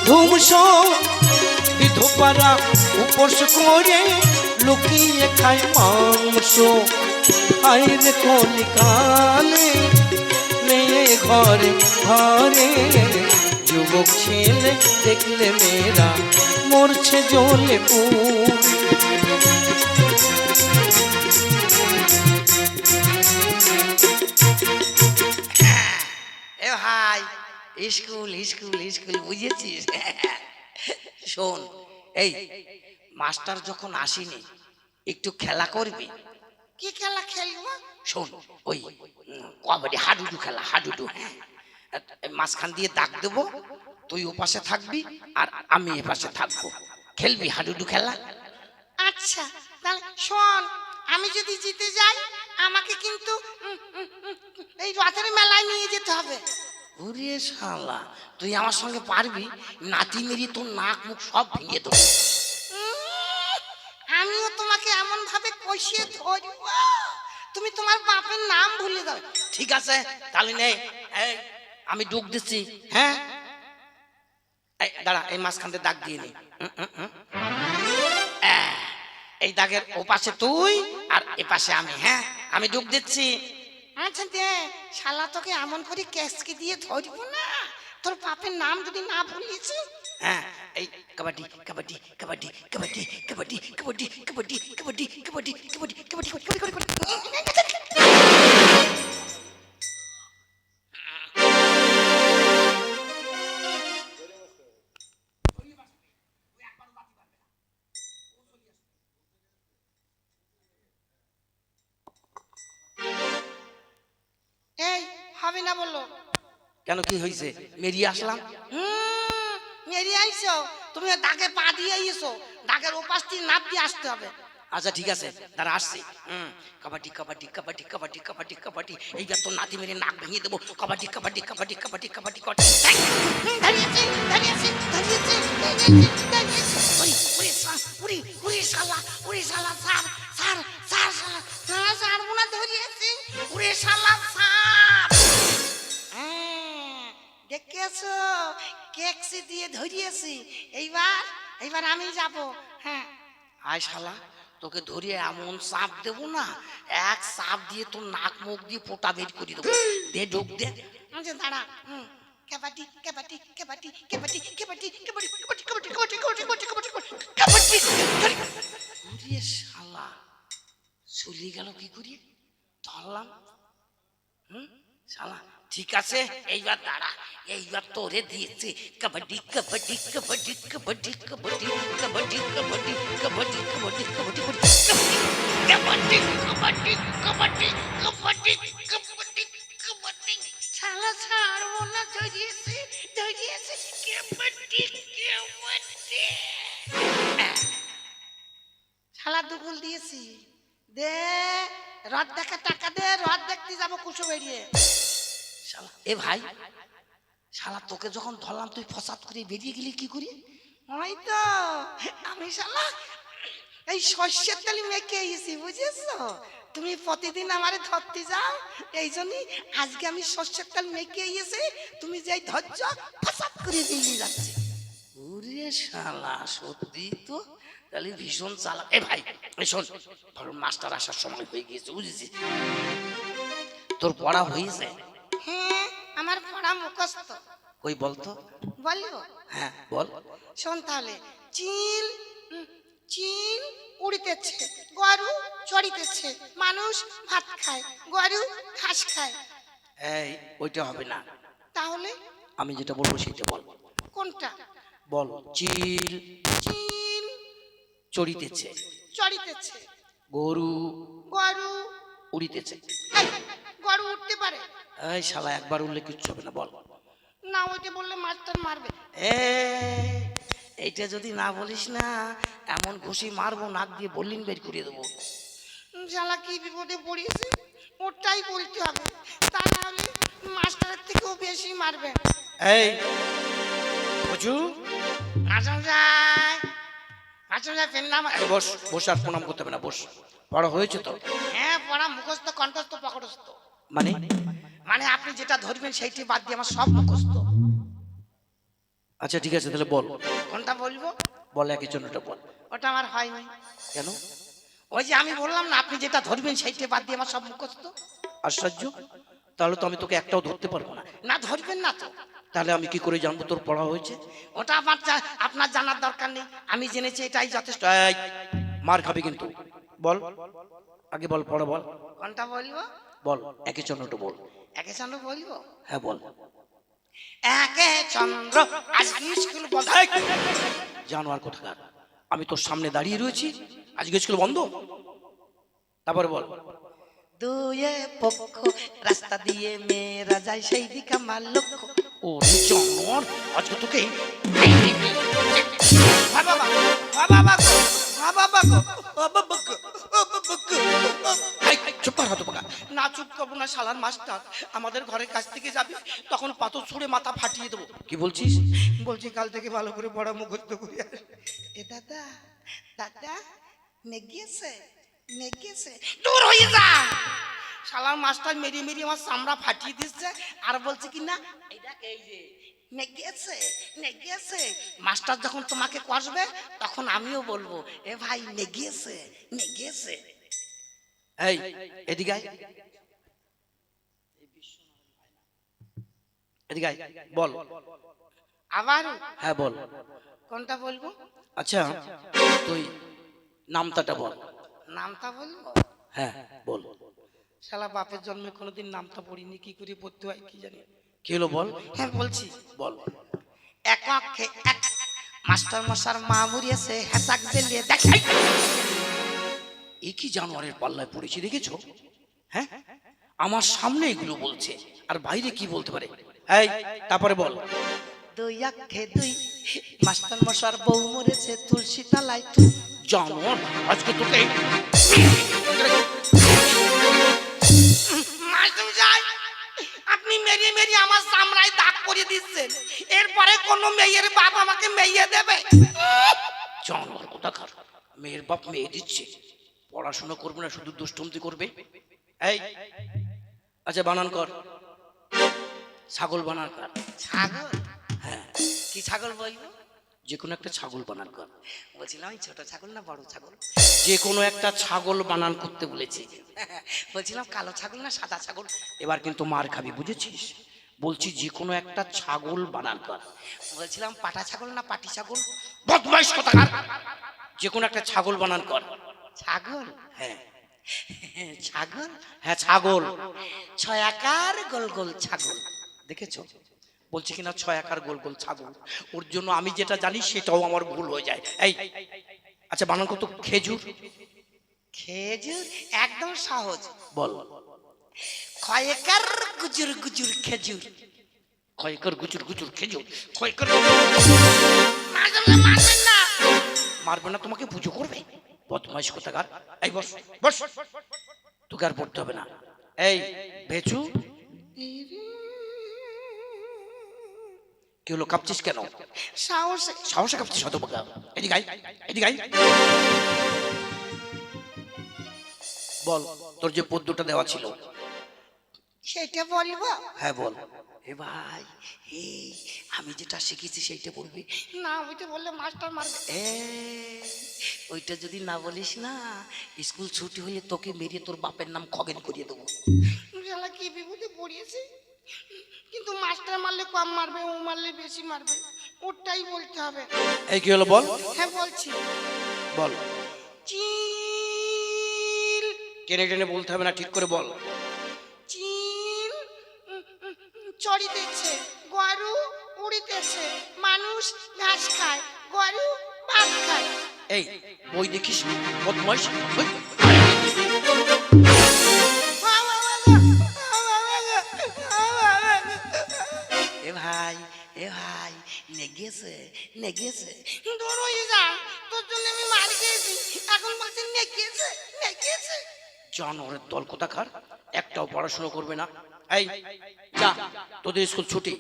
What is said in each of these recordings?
ধুমস বিধবারা উপোস করে লুকিয়ে খায় মাংস। আইরে কলিকালে মেয়ে ঘরে ঘরে, যুবক ছেলে দেখলে মেয়েরা মরছে জ্বলে পুড়ে। এ ভাই, স্কুল স্কুল স্কুল বুঝেছিস? শোন, এই মাস্টার যখন আসেনি একটু খেলা করবি। কি খেলা খেলবো? শোন, ওই কবাডি, হাডুডু খেলা, হাডুডু। মাঝখান দিয়ে দাগ দেবো, তুই ও পাশে থাকবি আর আমি এ পাশে থাকবো, খেলবি হাডুডু খেলা। আচ্ছা তাহলে শোন, আমি যদি জিতে যাই আমাকে কিন্তু এই রথের মেলায় নিয়ে যেতে হবে। ওরে শালা, তুই আমার সঙ্গে পারবি? নাতি মেরি তোর নাক মুখ সব ভেঙে দেবো। আমিও তোমাকে এমন ভাবে কষিয়ে ধরব তুমি তোমার বাপের নাম ভুলে যাবে। ঠিক আছে তাহলে নে, এই আমি ডুব দিচ্ছি। হ্যাঁ, এই দাঁড়া, এই মাঝখান দিয়ে দাগ দিয়ে নি। এই দাগের ও পাশে তুই আর এ পাশে আমি। হ্যাঁ, আমি ডুব দিচ্ছি। আচ্ছা দে, শালা তোকে এমন করে ক্যাসকে দিয়ে ধরবো না, তোর বাপের নাম যদি না ভুলিয়েছি। হ্যাঁ, এই কাবাডি কাবাডি কাবাডি কাবাডি কাবাডি কাবাডি কাবাডি কাবাডি কাবাডি কাবাডি কাবাডি কাবাডি কাবাডি। এই হবে না বললো কেন, কি হয়েছে? মেরিয়ে আসলাম। মেরি আইছো, তুমি দাগে পা দিয়ে আইছো, দাগের ওপাশ দিয়ে নাপ দিয়ে আসতে হবে। আচ্ছা ঠিক আছে, দাঁড়া আসছি। কাবাডি কাবাডি কাবাডি কাবাডি কাবাডি কাবাডি, এইবার তো নাতি মেরে নাক ভেঙে দেবো। কাবাডি কাবাডি কাবাডি কাবাডি কাবাডি কাবাডি। দাঁড়িয়েছি দাঁড়িয়েছি দাঁড়িয়েছি দাঁড়িয়েছি। উড়ি উড়ি শালা, উড়ি শালা, সার সার সার শালা, শালা ছাড়বো না, ধরিয়েছি। উড়ি শালা সার, দেখেছো কেকসি দিয়ে ধরিয়েছি। এইবার এইবার আমি যাব। হ্যাঁ, আয় শালা, তোকে ধরিয়ে এমন চাপ দেবো না, এক চাপ দিয়ে তোর নাক মুখ দিয়ে পোটা বের করে দেবো। দে ঢোক দে। আচ্ছা দাঁড়া। কাবাডি কাবাডি কাবাডি কাবাডি কাবাডি কাবাডি কাবাডি কাবাডি কাবাডি কাবাডি কাবাডি কাবাডি কাবাডি। ওরে শালা, চলে গেল কি করে? ধরলাম। শালা ঠিক আছে, এইবার দাঁড়া, এইবার তোরে দিয়েছে। কাবাডি কাবাডি কাবাডি কাবাডি কাবাডি কাবাডি কাবাডি কাবাডি কাবাডি কাবাডি কাবাডি কাবাডি কাবাডি কাবাডি কাবাডি কাবাডি। শালা ছাড়বো না, ধরিয়েছি ধরিয়েছি। কাবাডি কাবাডি। শালা দুগুল দিয়েছি। দে রথ দেখা টাকা দে, রথ দেখতে যাবো কুশো বেরিয়ে। শালা, এ ভাই শালা, তোকে যখন ধরলাম তুই ফসাদ করে বেরিয়ে গেলি কি করি? ওই তো আমি শালা এই সর্ষের তেল মেখে এসেছি, বুঝেছো? তুমি প্রতিদিন আমারে ধরতে যাও, এই জন্যই আজকে আমি সর্ষের তেল মেখে এসেছি। তুমি যেই ধৈর্য ফসাদ করে বেরিয়ে যাচ্ছে। ওরে শালা, সত্যি তো তাহলে ভীষণ চালাক। এ ভাই, এই শোন, ধর মাস্টার আসার সময় হয়ে গিয়েছে, বুঝেছিস? তোর পড়া হয়েছে? হ্যাঁ, আমার পড়া মুখস্থ। কই বলতো? বলবো? হ্যাঁ বল। শোন তাহলে। চিল চিল উড়িতেছে, গরু চড়িতেছে, মানুষ ভাত খায়, গরু ঘাস খায়। এই ওইটা হবে না, তাহলে আমি যেটা বলবো সেটা বল। কোনটা? বল। চিল চিল চড়িতেছে, চড়িতেছে, গরু গরু উড়িতেছে। এই, গরু উঠতে পারে? এই শালা, একবার উঠলে কিচ্ছু হবে না, বল। না, ওইটা বললে মাস্টার মারবে। এইটা যদি না বলিস না, এমন ঘুষি মারবো নাক দিয়ে বললিন বের করে দেবো। শালা কি বিপদে পড়িয়েছে, ওটাই বলতে হবে, তা না হলে মাস্টারের থেকেও বেশি মারবে। এই বুঝু, মাস্টার যায়, মাস্টার যায়, ফের নাম। বস বস, আর প্রণাম করতে হবে না, বস। পড়া হয়েছে তো? হ্যাঁ, পড়া মুখস্থ, কণ্ঠস্থ, পকটস্থ। মানে মানে আপনি যেটা ধরবেন সেইটি বাদ দিয়ে আমার সব মুখস্থ। আচ্ছা ঠিক আছে তাহলে বল, কোনটা বলবো? বল একের জন্যটা বল। ওটা আমার হয়নি। কেন? ওই যে আমি বললাম না, আপনি যেটা ধরবেন সেইটা বাদ দিয়ে আমার সব মুখস্থ। আশ্চর্য, তাহলে তো আমি তোকে একটাও ধরতে পারবো না। না ধরবেন না তো। তাহলে আমি কি করে জানবো তোর পড়া হয়েছে? ওটা আমার আপনার জানার দরকার নেই, আমি জেনেছি এটাই যথেষ্ট। এই, মার খাবি কিন্তু। বল, আগে বল, পড়া বল। কোনটা বলবো? বল একের জন্যটা বল। একে চন্দ্র বলবো? হ্যাঁ বল। একে চন্দ্র আজকে স্কুল বন্ধ। জানোয়ার কোথাকার, আমি তোর সামনে দাঁড়িয়ে রয়েছি, আজকে স্কুল বন্ধ? তারপরে বল। দুয়ে পক্ষ রাস্তা দিয়ে মেয়েরা যায়, সেই দিকে আমার লক্ষ্য। ও জানোয়ার, আজকে তোকে হ্যাঁ বাবা, হ্যাঁ বাবা গো, হ্যাঁ বাবা গো, হ্যাঁ বাবা গো, হ্যাঁ বাবা গো। এই, চুপ কর হাত পাকা। না চুপ করবো না, শালার মাস্টার আমাদের ঘরের কাছ থেকে যাবি, তখন পাথর ছুঁড়ে মাথা ফাটিয়ে দেবো। কি বলছিস? বলছি কাল থেকে ভালো করে পড়া মুখস্থ করে আস। এ দাদা, দাদা নেগিয়েছে, নেগিয়েছে, দূর হয়ে যা। শালার মাস্টার মেরি মেরি আমার চামড়া ফাটিয়ে দিচ্ছে, আর বলছে কি না এই দেখ এই যে নেগিয়েছে, নেগিয়েছে। মাস্টার যখন তোমাকে কষবে তখন আমিও বলবো এ ভাই নেগিয়েছে, নেগিয়েছে। এই এদিকে আয়, এদিকে আয়, বল। আবার হ্যাঁ বল। কোনটা বলবো? আচ্ছা তুই নামতাটা বল। নামটা বলবো? হ্যাঁ বল। শালা বাপের জন্মে কোনোদিন নামটা পড়িনি, কি করে পড়তে হয় কি জানি। কি হলো বল। হ্যাঁ বলছি, বল। এক অক্ষে এক মাস্টার মশার মা মরিয়েছে, হেসাক জ্বেলিয়ে দেখাই। এ কি জানোয়ারের পাল্লায় পড়েছি দেখেছো? হ্যাঁ, আমার সামনে এগুলো বলছে, আর বাইরে কি বলতে পারে? এই তারপরে বল। দুই অক্ষে দুই মাস্টার মশার বউ মরেছে, তুলসী তলায় তুই। জানোয়ার, আজকে তোকে মাস্টারমশাই, আপনি মেরিয়ে মেরিয়ে আমার চামড়ায় দাগ করে দিচ্ছেন, এরপরে কোনো মেয়ের বাপ আমাকে মেয়ে দেবে? জানোয়ার কোথাকার, মেয়ের বাপ মেয়ে দিচ্ছে, পড়াশোনা করবে না, শুধু দুষ্টুমতি করবে। এই আচ্ছা বানান কর, ছাগল বানান কর। ছাগল? হ্যাঁ, কি ছাগল বলবো? যে কোনো একটা ছাগল বানান কর। বলছিলাম এই ছোট ছাগল না বড় ছাগল? যে কোনো একটা ছাগল বানান করতে বলেছি। বলছিলাম কালো ছাগল না সাদা ছাগল? এবার কিন্তু মার খাবি, বুঝেছিস? বলছি যে কোনো একটা ছাগল বানান কর। বলছিলাম পাটা ছাগল না পাটি ছাগল? বদমাইশ কোথাকার, যে কোনো একটা ছাগল বানান কর। ছাগল? হ্যাঁ ছাগল? হ্যাঁ ছাগল। ছয়াকার গোল গোল ছাগল। দেখেছো, বলছি কিনা ছয় আকার গোল গোল ছাগল। ওর জন্য আমি যেটা জানি সেটাও আমার ভুল হয়ে যায়। এই আচ্ছা বানান কত খেজুর। খেজুর? একদম সহজ, বল। খয়েকার গুজুর গুজুর খেজুর। কয়েকর গুচুর গুচুর খেজুর, কয়েকর। মারবেন না। মারবে না, তোমাকে পুজো করবে, বদমাইশ কোথাকার। এই বস বস, তোকে আর পড়তে হবে না। এই ভেচু, কি হলো, কাঁপছিস কেন? সাহসে সাহসে কাঁপছিস হত বোকা। এদিকে আয়, এদিকে আয়। বল, তোর যে পদ্যটা দেওয়া ছিল। সেটা বলবো? হ্যাঁ বল। এ ভাই, এই আমি যেটা শিখেছি সেইটা বলবি। না ওইটা বললে মাস্টার মারবে। ওইটা যদি না বলিস না, স্কুল ছুটি হলে তোকে মেরিয়ে তোর বাপের নাম খগেন করিয়ে দেবো। শালা কি বিপদে পড়িয়েছে, কিন্তু মাস্টার মারলে কম মারবে, ও মারলে বেশি মারবে, ওটাই বলতে হবে। এই কি হলো বল। হ্যাঁ বলছি, বল। চিল টেনে টেনে বলতে হবে না, ঠিক করে বল। চিল চড়িতেছে, গরু উড়িতেছে, মানুষ ঘাস খায়, গরু ভাত খায়। এই বই দেখিস বদমাইশ। ওই, এ ভাই, এ ভাই, নেগেছে নেগেছে, দূর হয়ে যা, তোর জন্য আমি মার খেয়েছি, এখন বলছি নেগেছে নেগেছে। জানোয়ারের দল কোথাকার, একটাও পড়াশোনা করবে না। এই যা, তোদের স্কুল ছুটি,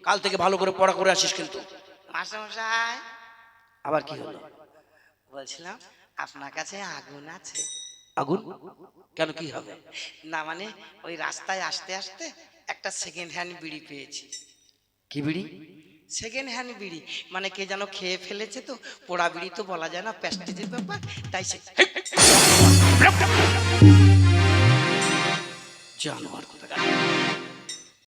কাল থেকে ভালো করে পড়া করে আসিস কিন্তু। মাস্টারমশাই, আবার কি হলো? বলছিলাম আপনার কাছে আগুন আছে? আগুন? কেন, কি হবে? না মানে ওই রাস্তায় আসতে আসতে একটা সেকেন্ড হ্যান্ড বিড়ি পেয়েছি। কি বিড়ি? সেকেন্ড হ্যান্ড বিড়ি মানে কে যেন খেয়ে ফেলেছে তো, পোড়া বিড়ি তো বলা যায় না, প্যাস্টিজের ব্যাপার, তাই সে জানোয়ার